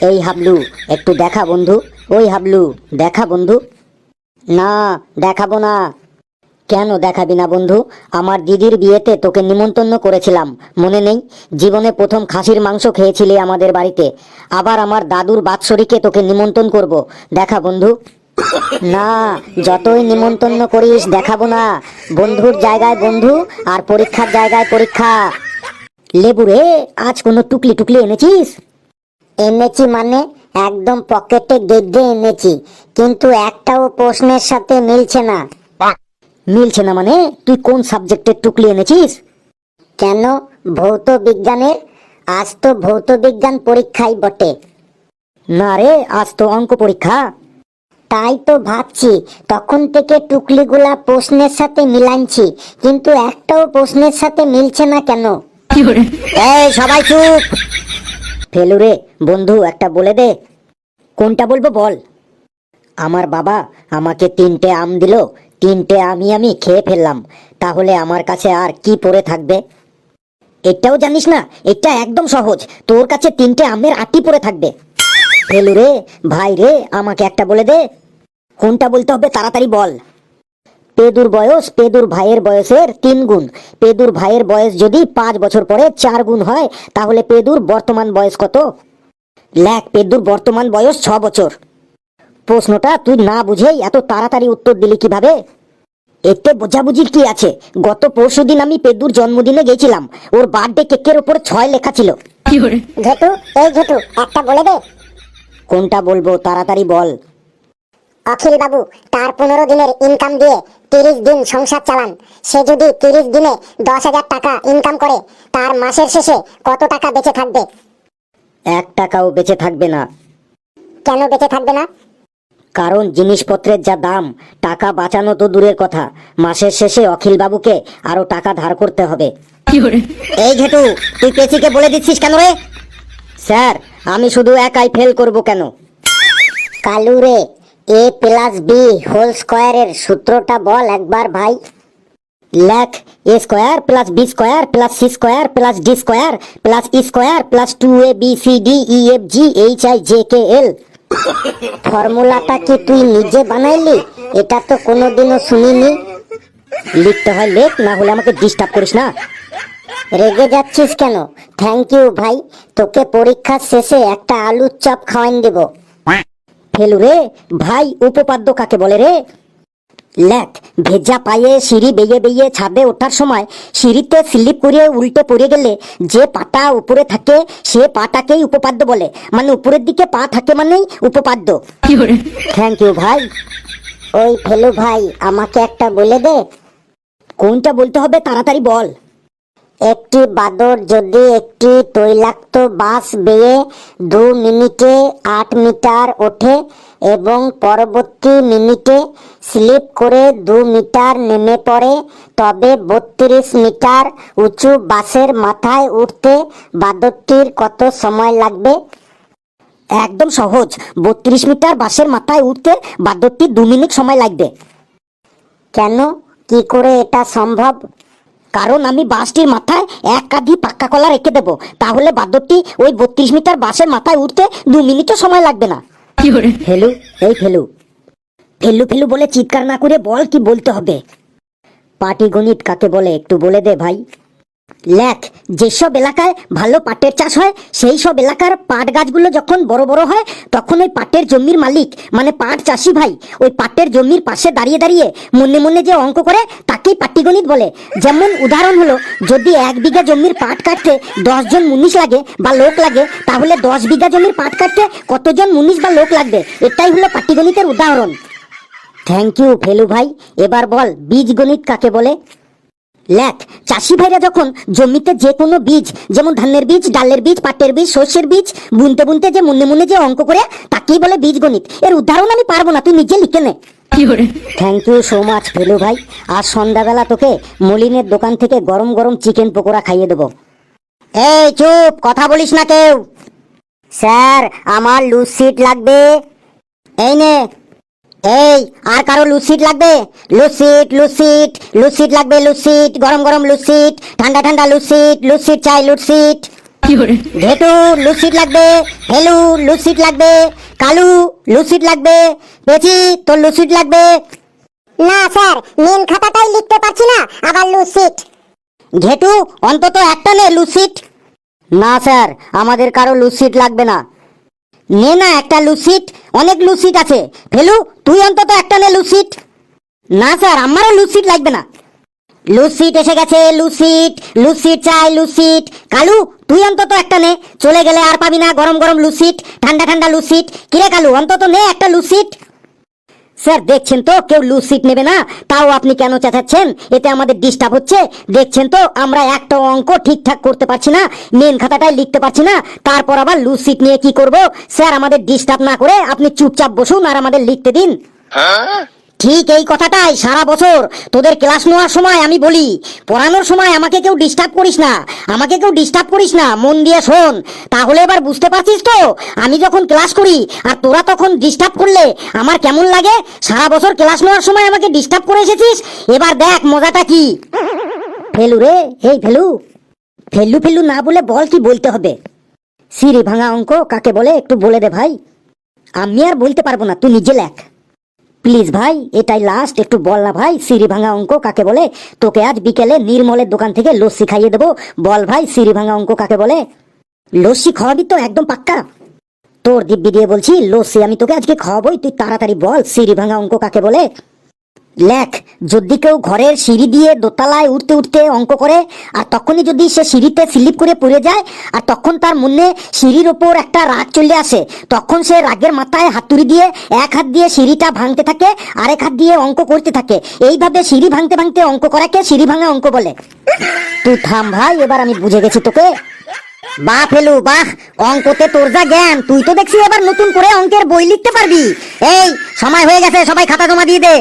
এই হাবলু, একটু দেখা বন্ধু। ওই হাবলু, দেখা বন্ধু। না, দেখাবো না। কেন দেখাবি না বন্ধু? আমার দিদির বিয়েতে তোকে নিমন্ত্রণ করেছিলাম, মনে নেই? জীবনে প্রথম খাসির মাংস খেয়েছিলি আমাদের বাড়িতে। আবার আমার দাদুর বাৎসরিকে তোকে নিমন্ত্রণ করব, দেখা বন্ধু। না, যতই নিমন্ত্রণ করিস দেখাবো না। বন্ধুর জায়গায় বন্ধু, আর পরীক্ষার জায়গায় পরীক্ষা। লেবু রে, আজ কোনো টুকলি টুকলি এনেছিস? এনেছি মানে একদম পকেটে গেঁথে এনেছি, কিন্তু একটাও প্রশ্নের সাথে মিলছে না। মিলছে না মানে? তুই কোন সাবজেক্টের টুকলি এনেছিস? কেন, ভৌত বিজ্ঞানের। আজ তো ভৌত বিজ্ঞান পরীক্ষাই বটে। না রে, আজ তো অঙ্ক পরীক্ষা। তাই তো ভাবছি, তখন থেকে টুকলিগুলা প্রশ্নের সাথে মিলাইছি, কিন্তু একটাও প্রশ্নের সাথে মিলছে না কেন? এই সবাই চুপ। ফেলুরে বন্ধু, একটা বলে দে। কোনটা বলবো বল। আমার বাবা আমাকে 3টে আম দিল, 3টে আমি খেয়ে ফেললাম, তাহলে আমার কাছে আর কি পড়ে থাকবে? এটাও জানিস না? এটা একদম সহজ, তোর কাছে 3টে আমের আটি পড়ে থাকবে। ফেলুরে ভাই রে, আমাকে একটা বলে দে। কোনটা বলতে হবে, তাড়াতাড়ি বল। পেদুর বয়স পেদুর ভাইয়ের বয়সের 3 গুণ। পেদুর ভাইয়ের বয়স যদি 5 বছর পরে 4 গুণ হয়, তাহলে পেদুর বর্তমান বয়স কত? লেখ, পেদুর বর্তমান বয়স 6 বছর। প্রশ্নটা তুই না বুঝেই এত তাড়াতাড়ি উত্তর দিলি কিভাবে? এতে বোঝাবুঝির কি আছে? গত পরশুদিন আমি পেদুর জন্মদিনে গেছিলাম, ওর বার্থডে কেকের উপর 6 লেখা ছিল। ঘেটু, এই ঘেটু, একটা বলে দে। কোনটা বলবো, তাড়াতাড়ি বল। অখিল বাবু তার 15 দিনের ইনকাম দিয়ে 30 দিন সংসার চালান। সে যদি 30 দিনে 10,000 টাকা ইনকাম করে, তার মাসের শেষে কত টাকা বেঁচে থাকবে? 1 টাকাও বেঁচে থাকবে না। কেন বেঁচে থাকবে না? কারণ জিনিসপত্রের যা দাম, টাকা বাঁচানো তো দূরের কথা, মাসের শেষে অখিল বাবুকে আরো টাকা ধার করতে হবে। এই ঘেটু, তুই পেছিকে বলে দিচ্ছিস কেন রে? স্যার, আমি শুধু একাই ফেল করব কেন? কালু রে, a+b² সূত্রটা বল একবার ভাই। লেখ, a²+b²+c²+d² +e²+2abcdefghl। ফর্মুলাটা কি তুই নিজে বানাইলি? এটা তো কোনোদিনও শুনিনি। লিখতে হয় লেখ, না হলে আমাকে ডিস্টার্ব করিস না। রেগে যাচ্ছিস কেন? থ্যাংক ইউ ভাই, তোকে পরীক্ষার শেষে একটা আলুর চপ খাওয়ান দেব। ফেলুরে ভাই, উপপাদ্য কাকে বলে রে? লেখ, ভেজা পায়ে সিঁড়ি বেয়ে বেয়ে ছাদে ওঠার সময় সিঁড়িতে স্লিপ করে উল্টে পড়ে গেলে যে পাটা উপরে থাকে, সে পাটাকেই উপপাদ্য বলে। মানে উপরের দিকে পা থাকে মানেই উপপাদ্য। থ্যাংক ইউ ভাই। ওই ফেলু ভাই, আমাকে একটা বলে দে। কোনটা বলতে হবে, তাড়াতাড়ি বল। একটি বাদর যদি একটি তৈলাক্ত বাস বেয়ে 2 মিনিটে 8 মিটার ওঠে এবং পরবর্তী মিনিটে স্লিপ করে 2 মিটার নেমে পড়ে, তবে 32 মিটার উঁচু বাসের মাথায় উঠতে বাদরটির কত সময় লাগবে? একদম সহজ, 32 মিটার বাসের মাথায় উঠতে বাদরটির 2 মিনিট সময় লাগবে। কেন, কি করে এটা সম্ভব? কারণ আমি বাসটির মাথায় এক কাঁধি পাক্কা কলা রেখে দেবো, তাহলে বাদরটি ওই 32 মিটার বাসের মাথায় উঠতে 2 মিনিটও সময় লাগবে না। ফেলু, এই ফেলু, ফেলু ফেলু বলে চিৎকার না করে বল কি বলতে হবে। পাটিগণিত কাকে বলে একটু বলে দে ভাই। লেখ, যেসব এলাকায় ভালো পাটের চাষ হয়, সেই সব এলাকার পাট গাছগুলো যখন বড় বড় হয়, তখন ওই পাটের জমির মালিক মানে পাট চাষি ভাই ওই পাটের জমির পাশে দাঁড়িয়ে দাঁড়িয়ে মনে মনে যে অঙ্ক করে, তাকেই পাটিগণিত বলে। যেমন উদাহরণ হলো, যদি 1 বিঘা জমির পাট কাটতে 10 জন মুনিশ লাগে বা লোক লাগে, তাহলে 10 বিঘা জমির পাট কাটতে কতজন মুনিশ বা লোক লাগবে? এটাই হলো পাটিগণিতের উদাহরণ। থ্যাংক ইউ ফেলু ভাই। এবার বল, বীজগণিত কাকে বলে? লেখ, চাষি ভাইরা যখন জমিতে যে কোনো বীজ, যেমন ধানের বীজ, ডালের বীজ, পাটের বীজ, শস্যের বীজ বুনতে বুনতে যে মনে মনে যে অঙ্ক করে, তাকেই বলে বীজগণিত। এর উদাহরণ আমি পারবো না, তুই নিজে লিখে নে। Thank you so much Felu ভাই। আজ সন্ধ্যাবেলা তোকে মলিনের দোকান থেকে গরম গরম চিকেন পকোড়া খাইয়ে দেবো। এই চুপ, কথা বলিস না কেউ। স্যার, আমার লুজ সিট লাগবে। এই নে। এই, আর কারো লুজ সিট লাগবে? Loose sheet, loose sheet, loose sheet লাগবে, লুজ সিট, গরম গরম লুজ সিট, ঠান্ডা ঠান্ডা লুজ সিট, লুজ সিট চাই, লুজ সিট। ঘেটু লুসিট লাগবে, ফেলু লুসিট লাগবে, কালু লুসিট লাগবে, পেচি তোর লুসিট লাগবে। না স্যার, মেন খাতাটাই লিখতে পারছি না, আবার লুসিট। ঘেটু অন্তত একটা নে লুসিট। না স্যার, আমাদের কারো লুসিট লাগবে না। নে না একটা লুসিট, অনেক লুসিট আছে। ফেলু তুই অন্তত একটা নে লুসিট। না স্যার, আমারও লুসিট লাগবে না। লুসিট এসে গেছে, লুসিট, লুসিট চাই লুসিট। কালু তুই অন্তত একটা নে, চলে গেলে আর পাবি না গরম গরম লুসিট, ঠান্ডা ঠান্ডা লুসিট। কিরে কালু অন্তত নে একটা লুসিট। স্যার দেখছেন তো কেউ লুসিট নেবে না, তাও আপনি কেন চেঁচাচ্ছেন? এতে আমাদের ডিস্টার্ব হচ্ছে। দেখছেন তো আমরা একটা অঙ্ক ঠিকঠাক করতে পারছি না, মেন খাতাটাই লিখতে পারছি না, তারপর আবার লুসিট নিয়ে কি করব? স্যার আমাদের ডিস্টার্ব না করে আপনি চুপচাপ বসুন আর আমাদের লিখতে দিন। ঠিক এই কথাটাই সারা বছর তোদের ক্লাস নেওয়ার সময় আমি বলি, পড়ানোর সময় আমাকে কেউ ডিস্টার্ব করিস না, আমাকে কেউ ডিস্টার্ব করিস না, মন দিয়ে শোন। তাহলে এবার বুঝতে পারছিস তো আমি যখন ক্লাস করি আর তোরা তখন ডিস্টার্ব করলে আমার কেমন লাগে? সারা বছর ক্লাস নেওয়ার সময় আমাকে ডিস্টার্ব করে এসেছিস, এবার দেখ মজাটা কি। ফেলু রে, এই ফেলু, ফেলু ফেলু না বলে বল কি বলতে হবে। সিঁড়ি ভাঙা অঙ্ক কাকে বলে একটু বলে দে ভাই। আমি আর বলতে পারবো না, তুই নিজে লেখ প্লিজ ভাই, এটাই লাস্ট, একটু বল না ভাই সিঁড়ি ভাঙা অঙ্ক কাকে বলে। তোকে আজ বিকেলে নির্মলের দোকান থেকে লস্যি খাইয়ে দেবো, বল ভাই সিঁড়ি ভাঙা অঙ্ক কাকে বলে। লস্যি খাওয়াবি তো একদম পাক্কা? তোর দিব্যি দিয়ে বলছি লস্যি আমি তোকে আজকে খাওয়াবোই, তুই তাড়াতাড়ি বল সিঁড়ি ভাঙা অঙ্ক কাকে বলে। লেখ, যদি কেউ ঘরের সিঁড়ি দিয়ে দোতলায় উঠতে উঠতে অঙ্ক করে আর তখনই যদি সে সিঁড়িতে স্লিপ করে পড়ে যায় আর তখন তার মনে সিঁড়ির ওপর একটা রাগ চলে আসে, তখন সে রাগের মাথায় হাতুড়ি দিয়ে এক হাত দিয়ে সিঁড়িটা ভাঙতে থাকে, আরেক হাত দিয়ে অঙ্ক করতে থাকে। এইভাবে সিঁড়ি ভাঙতে ভাঙতে অঙ্ক করাকে সিঁড়ি ভাঙা অঙ্ক বলে। তুই থাম ভাই, এবার আমি বুঝে গেছি তোকে। বাহ ফেলু বাহ, অঙ্কতে তোর যা জ্ঞান, তুই তো দেখছি এবার নতুন করে অঙ্কের বই লিখতে পারবি। এই সময় হয়ে গেছে, সবাই খাতা জমা দিয়ে দে।